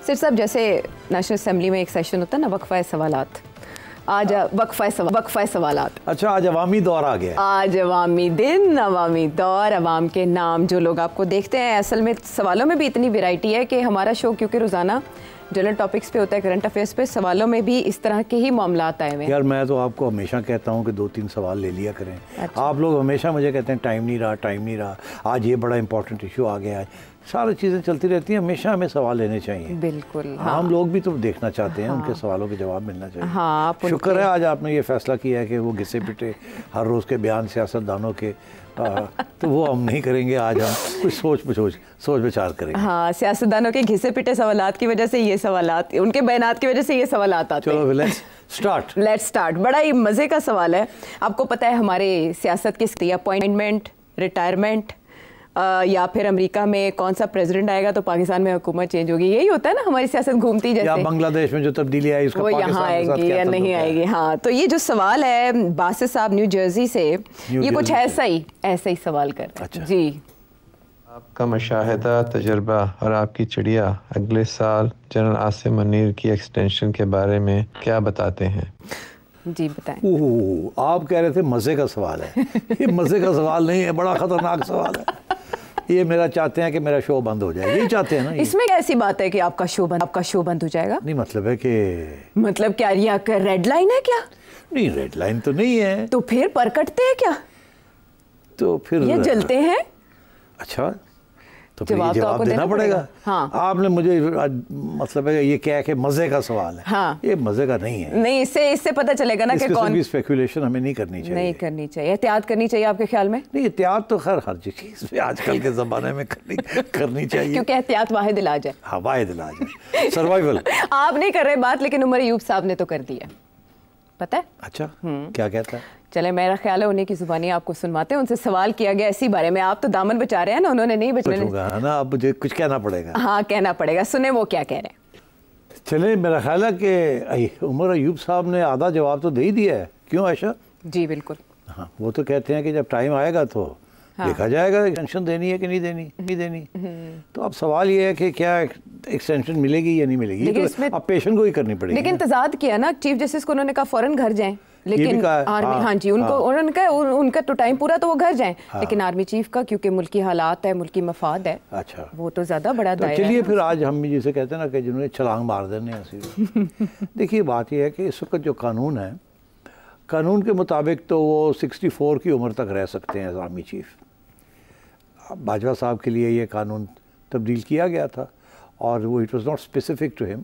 सिर साहब, जैसे नेशनल असेंबली में एक सेशन होता है ना, वक्फा सवालात, आज वक्फा सवालात। अच्छा, आज अवामी दौर आ गया। आज अवामी दिन, अवामी दौर, अवाम के नाम जो लोग आपको देखते हैं। असल में सवालों में भी इतनी वैरायटी है कि हमारा शो क्योंकि रोज़ाना जनरल टॉपिक्स पे होता है, करंट अफेयर्स पे, सवालों में भी इस तरह के ही मामलात आए हुए हैं। यार मैं तो आपको हमेशा कहता हूँ कि 2-3 सवाल ले लिया करें। अच्छा। आप लोग हमेशा मुझे कहते हैं टाइम नहीं रहा, आज ये बड़ा इंपॉर्टेंट इशू आ गया है। सारी चीज़ें चलती रहती हैं, हमेशा हमें सवाल लेने चाहिए। बिल्कुल, हाँ। हम लोग भी तो देखना चाहते हैं, उनके सवालों के जवाब मिलना चाहिए। हाँ, शुक्र है आज आपने ये फैसला किया है कि वो घिसे पिटे हर रोज़ के बयान सियासतदानों के तो वो हम नहीं करेंगे। आज हम कुछ सोच विचार करेंगे। हाँ, सियासतदानों के घिसे पिटे सवालात की वजह से ये सवालात, उनके बयानात की वजह से ये सवालात आते हैं। चलो लेट्स स्टार्ट। बड़ा ही मज़े का सवाल है। आपको पता है हमारे सियासत की अपॉइंटमेंट, रिटायरमेंट या फिर अमेरिका में कौन सा प्रेसिडेंट आएगा तो पाकिस्तान में हुकूमत चेंज होगी, यही होता है ना हमारी सियासत घूमती जैसे। या बांग्लादेश में जो तब्दीली आई उसका वो यहाँ आएगी या नहीं आएगी। हाँ, तो ये जो सवाल है बासित साहब न्यू जर्सी से, ये कुछ ऐसा ही सवाल कर। अच्छा। जी, आपका मुशाहिदा, तजर्बा और आपकी चिड़िया अगले साल जनरल आसिम मुनीर की एक्सटेंशन के बारे में क्या बताते हैं? जी बताएं। आप कह रहे थे मज़े का सवाल है। ये मज़े का सवाल नहीं है, बड़ा ख़तरनाक सवाल है। ये मेरा चाहते हैं कि मेरा शो बंद हो जाए, यही चाहते हैं ना। इसमें क्या ऐसी बात है कि आपका शो बंद हो जाएगा? नहीं, मतलब है कि मतलब क्या ये रेड लाइन है क्या? नहीं, रेड लाइन तो नहीं है। तो फिर पर कटते हैं क्या? तो फिर ये जलते हैं? अच्छा, तो फिर जवाब ये तो जवाब आपको देना पड़ेगा। हाँ। आपने मुझे मतलब है ये क्या है कि मज़े का सवाल है। हाँ। ये मज़े का नहीं है। नहीं, इससे पता चलेगा ना कि कौन। की स्पेकुलेशन हमें नहीं करनी चाहिए। नहीं करनी चाहिए, एहतियात करनी चाहिए आपके ख्याल में? नहीं, एहतियात तो खैर हर चीज़ पे आजकल के ज़माने में करनी चाहिए, क्योंकि एहतियात वाहिद इलाज है। हाँ, वाहिद इलाज है, सर्वाइवल। आप नहीं कर रहे बात, लेकिन उमर अयूब साहब ने तो कर दी है, पता है? अच्छा, क्या कहता है? चले, मेरा ख्याल है उन्हीं की जुबानी आपको सुनवाते हैं। उनसे सवाल किया गया इसी बारे में, आप तो दामन बचा रहे हैं ना, उन्होंने नहीं बचाया ना। अब मुझे कुछ कहना पड़ेगा। हाँ, कहना पड़ेगा। सुने वो क्या कह रहे हैं। चले, मेरा ख्याल है कि उमर अयूब साहब ने आधा जवाब तो दे ही दिया है। क्यों आयशा? जी बिल्कुल। हाँ, वो तो कहते हैं कि जब टाइम आएगा तो देखा जाएगा एक्सटेंशन देनी है कि नहीं देनी। तो अब सवाल ये है कि क्या एक्सटेंशन मिलेगी या नहीं मिलेगी, तो अब पेशेंट को ही करनी पड़ेगी। लेकिन तजाद किया ना चीफ जस्टिस को, उन्होंने कहा फौरन घर जाएं, लेकिन आर्मी, हाँ जी, उन्होंने कहा उनका तो टाइम पूरा तो वो घर जाएं, लेकिन आर्मी चीफ का क्योंकि मुल्की हालात है, मुल्की मफाद है, अच्छा, वो तो ज्यादा बड़ा दायरा है। चलिए फिर आज हम भी जिसे कहते हैं ना कि जिन्होंने छलांग मार देने ऐसी। देखिए, बात यह है कि इस वक्त जो कानून है, कानून के मुताबिक तो वो 64 की उम्र तक रह सकते हैं आर्मी चीफ। बाजवा साहब के लिए ये कानून तब्दील किया गया था और वो it was not specific to him,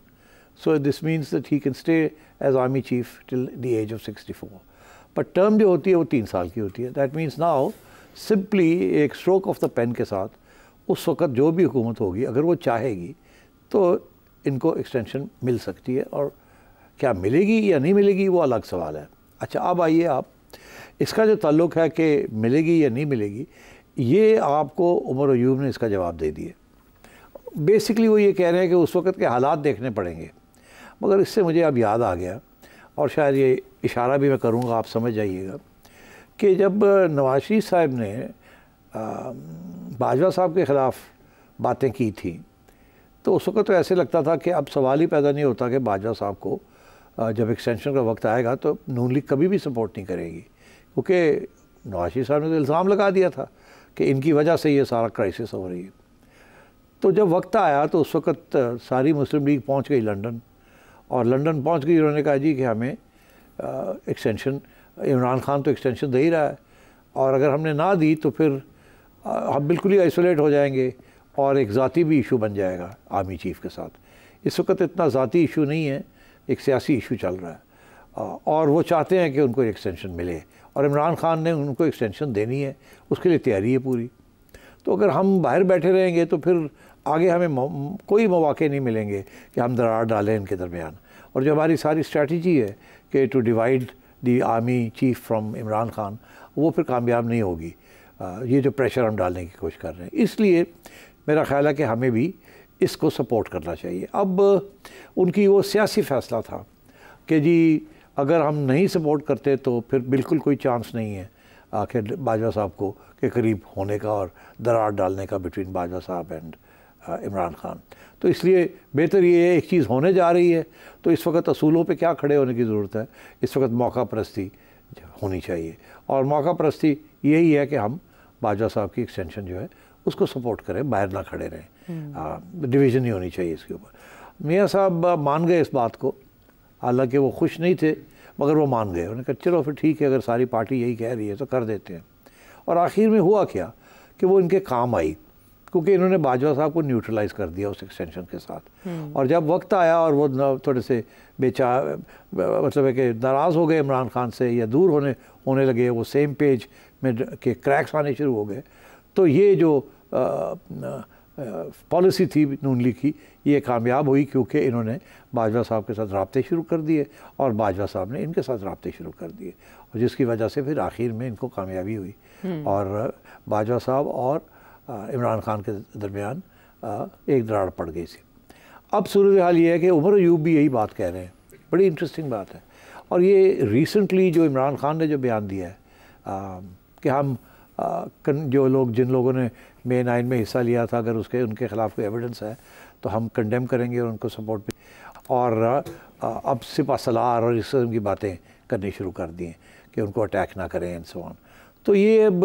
so this means that he can stay as army chief till the age of 64। But term जो होती है वो 3 साल की होती है। दैट मीन्स नाउ सिंपली एक स्ट्रोक ऑफ द पेन के साथ उस वक़्त जो भी हुकूमत होगी, अगर वो चाहेगी तो इनको एक्सटेंशन मिल सकती है, और क्या मिलेगी या नहीं मिलेगी वो अलग सवाल है। अच्छा, अब आइए आप, इसका जो ताल्लुक़ है कि मिलेगी या नहीं मिलेगी, ये आपको उमर अयूब ने इसका जवाब दे दिए। बेसिकली वो ये कह रहे हैं कि उस वक़्त के हालात देखने पड़ेंगे। मगर इससे मुझे अब याद आ गया, और शायद ये इशारा भी मैं करूँगा, आप समझ जाइएगा, कि जब नवाज शरीफ साहब ने बाजवा साहब के ख़िलाफ़ बातें की थी, तो उस वक़्त तो ऐसे लगता था कि अब सवाल ही पैदा नहीं होता कि बाजवा साहब को जब एक्सटेंशन का वक्त आएगा तो नून लीग कभी भी सपोर्ट नहीं करेगी, क्योंकि नवाज शरीफ साहब ने तो इल्ज़ाम लगा दिया था कि इनकी वजह से ये सारा क्राइसिस हो रही है। तो जब वक्त आया तो उस वक़्त सारी मुस्लिम लीग पहुंच गई लंदन, और लंदन पहुंच गई, उन्होंने कहा जी कि हमें एक्सटेंशन, इमरान खान तो एक्सटेंशन दे ही रहा है, और अगर हमने ना दी तो फिर हम बिल्कुल ही आइसोलेट हो जाएंगे और एक ज़ाती भी इशू बन जाएगा आर्मी चीफ़ के साथ। इस वक्त इतना ज़ाती इशू नहीं है, एक सियासी इशू चल रहा है, और वो चाहते हैं कि उनको एक्सटेंशन मिले, और इमरान खान ने उनको एक्सटेंशन देनी है, उसके लिए तैयारी है पूरी। तो अगर हम बाहर बैठे रहेंगे तो फिर आगे हमें कोई मौके नहीं मिलेंगे कि हम दरार डालें इनके दरमियान। और जो हमारी सारी स्ट्रेटजी है कि to divide the army chief from Imran Khan, वो फिर कामयाब नहीं होगी। ये जो प्रेशर हम डालने की कोशिश कर रहे हैं, इसलिए मेरा ख्याल है कि हमें भी इसको सपोर्ट करना चाहिए। अब उनकी वो सियासी फ़ैसला था कि जी अगर हम नहीं सपोर्ट करते तो फिर बिल्कुल कोई चांस नहीं है आखिर बाजवा साहब को के करीब होने का और दरार डालने का बिटवीन बाजवा साहब एंड इमरान खान। तो इसलिए बेहतर ये एक चीज़ होने जा रही है, तो इस वक्त असूलों पे क्या खड़े होने की ज़रूरत है, इस वक्त मौका परस्ती होनी चाहिए। और मौका परस्ती यही है कि हम बाजवा साहब की एक्सटेंशन जो है उसको सपोर्ट करें, बाहर ना खड़े रहें। डिवीज़न नहीं होनी चाहिए इसके ऊपर। मियाँ साहब मान गए इस बात को, हालांकि वो खुश नहीं थे मगर वो मान गए। उन्होंने कहा चलो फिर ठीक है, अगर सारी पार्टी यही कह रही है तो कर देते हैं। और आखिर में हुआ क्या कि वो इनके काम आई, क्योंकि इन्होंने बाजवा साहब को न्यूट्रलाइज़ कर दिया उस एक्सटेंशन के साथ। और जब वक्त आया और वो थोड़े से मतलब है कि नाराज़ हो गए इमरान खान से या दूर होने लगे, वो सेम पेज में के क्रैक्स आने शुरू हो गए, तो ये जो पॉलिसी थी नून लीग की ये कामयाब हुई, क्योंकि इन्होंने बाजवा साहब के साथ रबते शुरू कर दिए और बाजवा साहब ने इनके साथ रबते शुरू कर दिए, और जिसकी वजह से फिर आखिर में इनको कामयाबी हुई और बाजवा साहब और इमरान खान के दरमियान एक दरार पड़ गई थी। अब सूरत हाल ये है कि उमर अयूब भी यही बात कह रहे हैं। बड़ी इंटरेस्टिंग बात है। और ये रिसेंटली जो इमरान खान ने जो बयान दिया है कि हम जो लोग जिन लोगों ने मे 9 में हिस्सा लिया था, अगर उनके ख़िलाफ़ कोई एविडेंस है तो हम कंडेम करेंगे और उनको सपोर्ट भी, और अब सिपा सलार और इस किस्म की बातें करनी शुरू कर दी हैं कि उनको अटैक ना करें एंड सो ऑन। तो ये अब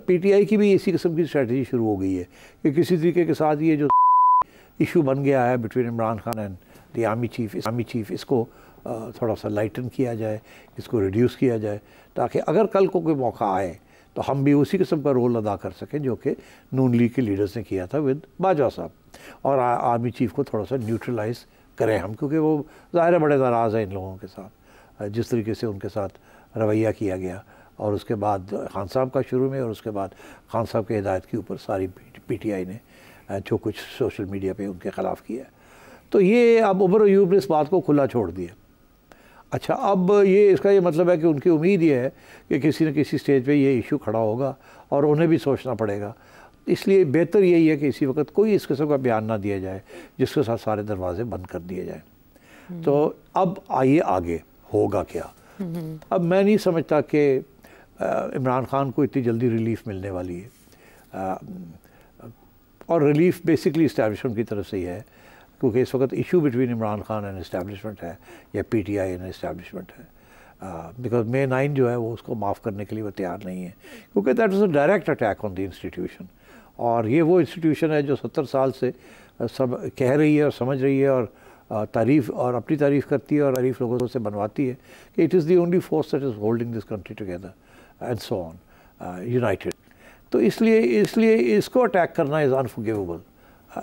पीटीआई की भी इसी किस्म की स्ट्रेटजी शुरू हो गई है कि किसी तरीके के साथ ये जो इशू बन गया है between Imran Khan and the army chief, इसको थोड़ा सा लाइटन किया जाए, इसको रिड्यूस किया जाए, ताकि अगर कल को कोई मौका आए तो हम भी उसी किस्म का रोल अदा कर सकें जो कि नून लीग के लीडर्स ने किया था विद बाजवा साहब, और आर्मी चीफ को थोड़ा सा न्यूट्रलाइज़ करें हम, क्योंकि वो ज़ाहिर बड़े नाराज़ हैं इन लोगों के साथ जिस तरीके से उनके साथ रवैया किया गया, और उसके बाद खान साहब का शुरू में और उसके बाद खान साहब के हिदायत के ऊपर सारी पीटीआई ने जो कुछ सोशल मीडिया पे उनके ख़िलाफ़ किया। तो ये अब उमर अयूब ने इस बात को खुला छोड़ दिया। अच्छा, अब इसका ये मतलब है कि उनकी उम्मीद ये है कि किसी न किसी स्टेज पे ये इशू खड़ा होगा और उन्हें भी सोचना पड़ेगा। इसलिए बेहतर यही है कि इसी वक्त कोई इस किस्म का बयान ना दिया जाए जिसके साथ सारे दरवाजे बंद कर दिए जाए। तो अब आइए आगे होगा क्या। अब मैं नहीं समझता कि इमरान खान को इतनी जल्दी रिलीफ मिलने वाली है, और रिलीफ बेसिकली इस्टेब्लिशमेंट की तरफ से ही है, क्योंकि इस वक्त issue between Imran Khan and establishment है या पीटीआई एंड इस्टेब्लिशमेंट है। बिकॉज मे 9 जो है वो उसको माफ़ करने के लिए वो तैयार नहीं है, क्योंकि that is a direct attack on the institution. और ये वो इंस्टीट्यूशन है जो 70 साल से सब कह रही है और समझ रही है और तारीफ़ और अपनी तारीफ़ करती है और तारीफ़ लोगों से बनवाती है कि it is the only force that is holding this country together and so on, united. तो इसलिए इसको अटैक करना is unforgivable,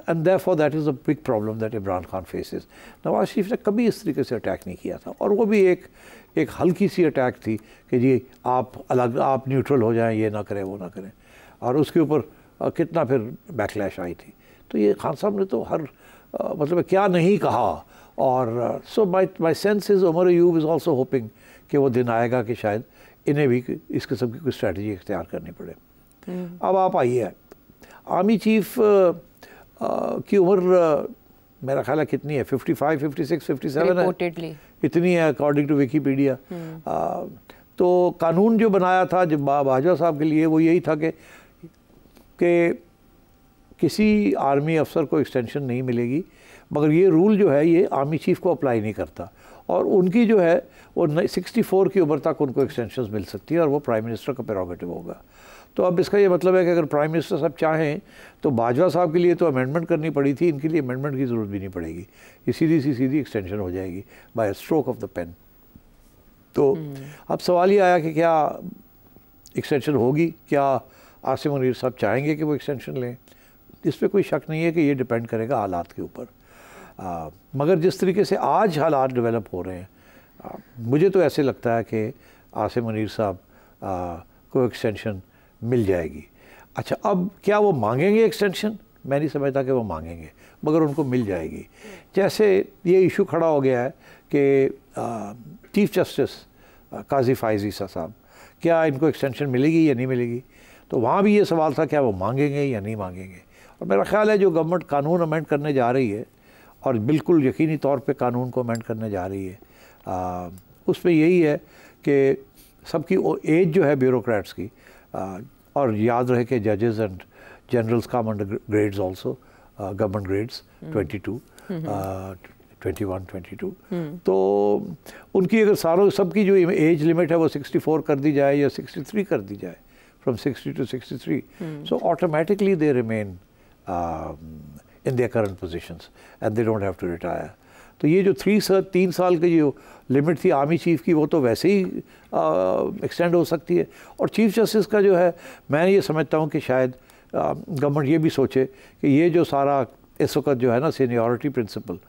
and therefore that is a big problem that Imran Khan faces. Nawaz Sharif ने कभी इस तरीके से अटैक नहीं किया था, और वो भी एक हल्की सी अटैक थी कि जी आप अलग, आप न्यूट्रल हो जाएं, ये ना करें वो ना करें, और उसके ऊपर कितना फिर बैकलैश आई थी। तो ये खान साहब ने तो हर मतलब क्या नहीं कहा। और so my sense is Umar Ayub is also hoping कि वो दिन आएगा कि शायद इन्हें भी इस किस्म की कोई स्ट्रैटेजी इख्तियार करनी पड़े। अब आप आइए, आर्मी चीफ की उम्र मेरा ख्याल है कितनी है, 55, 56, 57 है, इतनी है अकॉर्डिंग टू विकीपीडिया। तो कानून जो बनाया था जब बाजवा साहब के लिए वो यही था कि किसी आर्मी अफसर को एक्सटेंशन नहीं मिलेगी, मगर ये रूल जो है ये आर्मी चीफ को अप्लाई नहीं करता, और उनकी जो है वो 64 की उम्र तक उनको एक्सटेंशन मिल सकती है, और वो प्राइम मिनिस्टर का प्रेरोगेटिव होगा। तो अब इसका ये मतलब है कि अगर प्राइम मिनिस्टर साहब चाहें तो बाजवा साहब के लिए तो अमेंडमेंट करनी पड़ी थी, इनके लिए अमेंडमेंट की ज़रूरत भी नहीं पड़ेगी, ये सीधी एक्सटेंशन हो जाएगी by stroke of the pen. तो अब सवाल ये आया कि क्या एक्सटेंशन होगी, क्या आसिम मुनीर साहब चाहेंगे कि वो एक्सटेंशन लें। इस पर कोई शक नहीं है कि ये डिपेंड करेगा हालात के ऊपर, मगर जिस तरीके से आज हालात डेवलप हो रहे हैं, मुझे तो ऐसे लगता है कि आसिम मुनीर साहब को एक्सटेंशन मिल जाएगी। अच्छा, अब क्या वो मांगेंगे एक्सटेंशन? मैं नहीं समझता कि वो मांगेंगे, मगर उनको मिल जाएगी। जैसे ये इशू खड़ा हो गया है कि चीफ जस्टिस काजी फायज़ ईसा साहब, क्या इनको एक्सटेंशन मिलेगी या नहीं मिलेगी, तो वहाँ भी ये सवाल था क्या वो मांगेंगे या नहीं मांगेंगे। और मेरा ख्याल है जो गवर्नमेंट कानून अमेंड करने जा रही है, और बिल्कुल यकीनी तौर पे कानून को अमेंड करने जा रही है, उसमें यही है कि सबकी एज जो है ब्यूरोक्रेट्स की, और याद रहे कि जजेस and generals come under grades also, government grades 22, 21, 22। तो उनकी अगर सारों सबकी जो एज लिमिट है वो 64 कर दी जाए या 63 कर दी जाए, from 60 to 63, so automatically they remain in their current positions and they don't have to retire. तो ये जो 3 साल की जो लिमिट थी आर्मी चीफ की, वो तो वैसे ही एक्सटेंड हो सकती है। और चीफ जस्टिस का जो है, मैं ये समझता हूँ कि शायद गवर्नमेंट ये भी सोचे कि ये जो सारा इस वक्त जो है ना सीनियरिटी प्रिंसिपल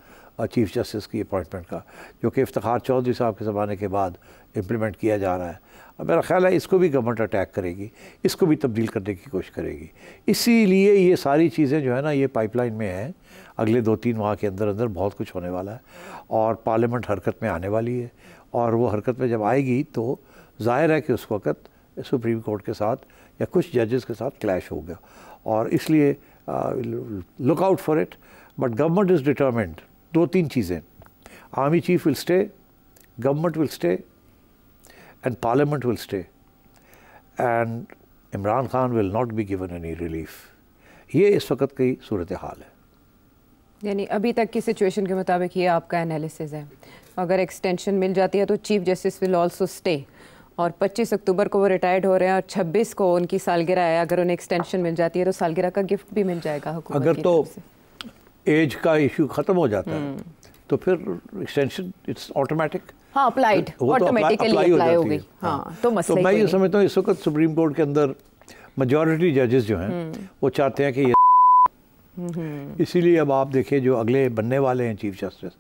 चीफ जस्टिस की अपॉइंटमेंट का, जो कि इफ्तिखार चौधरी साहब के ज़माने के बाद इम्प्लीमेंट किया जा रहा है, अब मेरा ख्याल है इसको भी गवर्नमेंट अटैक करेगी, इसको भी तब्दील करने की कोशिश करेगी। इसीलिए ये सारी चीज़ें जो है ना ये पाइपलाइन में हैं। अगले 2-3 माह के अंदर अंदर बहुत कुछ होने वाला है और पार्लियामेंट हरकत में आने वाली है, और वो हरकत में जब आएगी तो जाहिर है कि उस वक़्त सुप्रीम कोर्ट के साथ या कुछ जजेस के साथ क्लैश होगा, और इसलिए look out for it. But government is determined, 2-3 चीज़ें, army chief will stay, government will stay and parliament will stay, and Imran Khan will not be given any relief। ये इस वक्त की सूरत हाल है। यानी अभी तक की सिचुएशन के मुताबिक ये आपका एनालिसिस है। अगर एक्सटेंशन मिल जाती है तो chief justice will also stay, और 25 अक्टूबर को वो रिटायर्ड हो रहे हैं और 26 को उनकी सालगिरह है। अगर उन्हें एक्सटेंशन मिल जाती है तो सालगिरह का गिफ्ट भी मिल जाएगा हुकूमत अगर की तो तरफ से। एज का इशू ख़त्म हो जाता है तो फिर एक्सटेंशन इट्स ऑटोमेटिक, हाँ अप्लाइड, ऑटोमेटिकली अप्लाई हो गई। हाँ तो मसला तो मैं ये समझता हूँ इस वक्त सुप्रीम कोर्ट के अंदर मेजॉरिटी जजेस जो हैं वो चाहते हैं कि ये इसीलिए अब आप देखिए जो अगले बनने वाले हैं चीफ जस्टिस,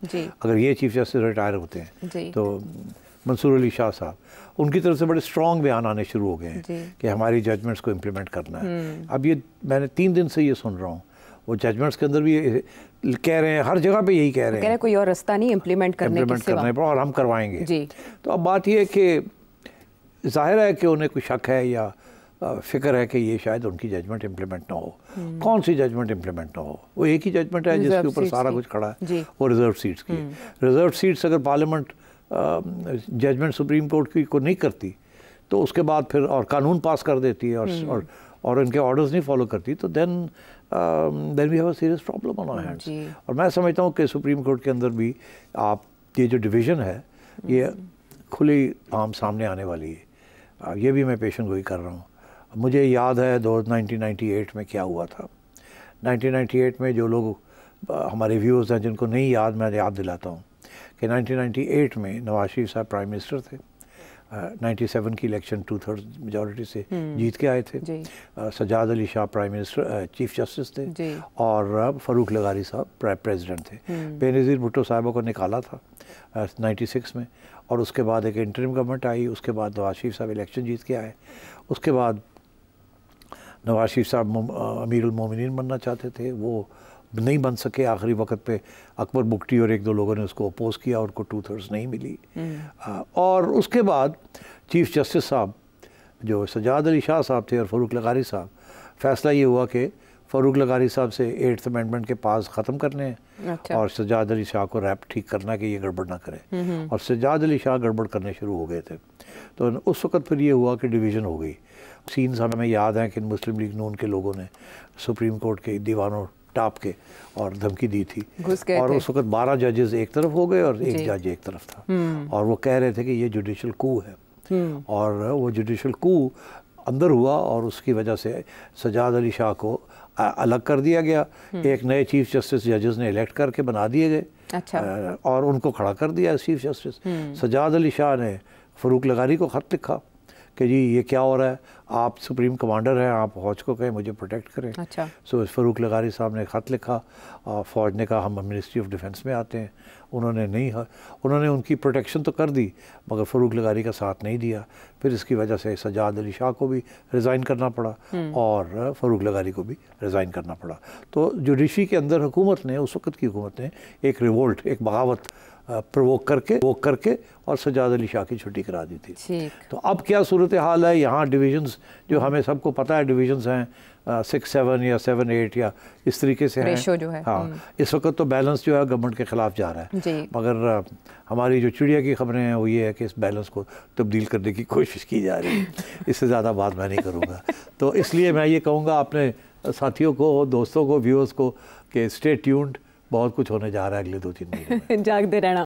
अगर ये चीफ जस्टिस रिटायर होते हैं तो मंसूर अली शाह साहब, उनकी तरफ से बड़े स्ट्रॉन्ग बयान आने शुरू हो गए हैं कि हमारी जजमेंट्स को इम्प्लीमेंट करना है। अब ये मैंने 3 दिन से ये सुन रहा हूँ, वो जजमेंट्स के अंदर भी कह रहे हैं, हर जगह पे यही कह रहे हैं कोई और रास्ता नहीं इम्प्लीमेंट करने पर, और हम करवाएंगे जी। तो अब बात ये है कि जाहिर है कि उन्हें कोई शक है या फिक्र है कि ये शायद उनकी जजमेंट इम्प्लीमेंट ना हो। कौन सी जजमेंट इम्प्लीमेंट ना हो? वो एक ही जजमेंट है जिसके ऊपर सारा कुछ खड़ा है, वो रिजर्व सीट्स की। रिजर्व सीट्स अगर पार्लियामेंट जजमेंट सुप्रीम कोर्ट की को नहीं करती तो उसके बाद फिर और कानून पास कर देती है और इनके ऑर्डर्स नहीं फॉलो करती, तो then we have a serious problem on our hands. और मैं समझता हूँ कि सुप्रीम कोर्ट के अंदर भी आप ये जो डिवीज़न है ये खुली आम सामने आने वाली है। ये भी मैं पेशन गोई कर रहा हूँ। मुझे याद है 1998 में क्या हुआ था। 1998 में जो लोग हमारे व्यूअर्स हैं जिनको नहीं याद, मैं याद दिलाता हूँ कि 1998 में नवाज शरीफ साहब प्राइम मिनिस्टर थे। 97 की इलेक्शन 2/3 मेजॉरिटी से जीत के आए थे। Sajjad Ali Shah prime minister chief justice थे और फ़ारूक लगारी साहब प्रेसिडेंट थे। बेनज़ीर भुट्टो साहिबा को निकाला था 96 में, और उसके बाद एक इंटरिम गवर्नमेंट आई। उसके बाद नवाज शरीफ साहब इलेक्शन जीत के आए। उसके बाद नवाज शरीफ साहब अमीरुल मोमिनीन बनना चाहते थे, वो नहीं बन सके। आखिरी वक्त पे अकबर बुगटी और 1-2 लोगों ने उसको अपोज़ किया, उनको 2/3 नहीं मिली। और उसके बाद चीफ जस्टिस साहब जो सजाद अली शाह साहब थे और फ़ारूक लगारी साहब, फ़ैसला ये हुआ कि फ़ारूक लगारी साहब से 8th अमेंडमेंट के पास ख़त्म करने हैं और सजाद अली शाह को रैप ठीक करना कि ये गड़बड़ ना करें। और सजाद अली शाह गड़बड़ करने शुरू हो गए थे। तो उस वक्त फिर ये हुआ कि डिवीज़न हो गई। सीन्स हमें याद हैं कि मुस्लिम लीग नून के लोगों ने सुप्रीम कोर्ट के दीवानों टाप के और धमकी दी थी, और उस वक्त 12 जजेस एक तरफ हो गए और 1 जज एक तरफ था, और वो कह रहे थे कि ये जुडिशल कू है। और वो जुडिशल कू अंदर हुआ और उसकी वजह से सजाद अली शाह को अलग कर दिया गया। एक नए चीफ जस्टिस जजेस ने इलेक्ट करके बना दिए गए और उनको खड़ा कर दिया चीफ जस्टिस। सजाद अली शाह ने फ़ारूक लगारी को ख़त लिखा कि जी ये क्या हो रहा है, आप सुप्रीम कमांडर हैं, आप फ़ौज को कहें मुझे प्रोटेक्ट करें। सो फ़ारूक लगारी साहब ने ख़त लिखा, फ़ौज ने कहा हम मिनिस्ट्री ऑफ डिफेंस में आते हैं। उन्होंने उनकी प्रोटेक्शन तो कर दी मगर फ़ारूक लगारी का साथ नहीं दिया। फिर इसकी वजह से सजाद अली शाह को भी रिज़ाइन करना पड़ा और फ़ारूक लगारी को भी रिज़ाइन करना पड़ा। तो जुडिशरी के अंदर हुकूमत ने, उस वक्त की हुकूमत ने एक रिवोल्ट, एक बगावत प्रोवोक करके और सजाद अली शाह की छुट्टी करा दी थी। तो अब क्या सूरत हाल है यहाँ? डिवीजन्स जो हमें सबको पता है डिवीजन्स हैं 6-7 या 7-8 या इस तरीके से हैं जो है। हाँ, इस वक्त तो बैलेंस जो है गवर्नमेंट के ख़िलाफ़ जा रहा है, मगर हमारी जो चिड़िया की खबरें हैं वो ये है कि इस बैलेंस को तब्दील करने की कोशिश की जा रही है। इससे ज़्यादा बात मैं नहीं करूँगा। तो इसलिए मैं ये कहूँगा अपने साथियों को, दोस्तों को, व्यूअर्स को कि स्टे ट्यून्ड, बहुत कुछ होने जा रहा है अगले 2-3 महीने में। जागते रहना।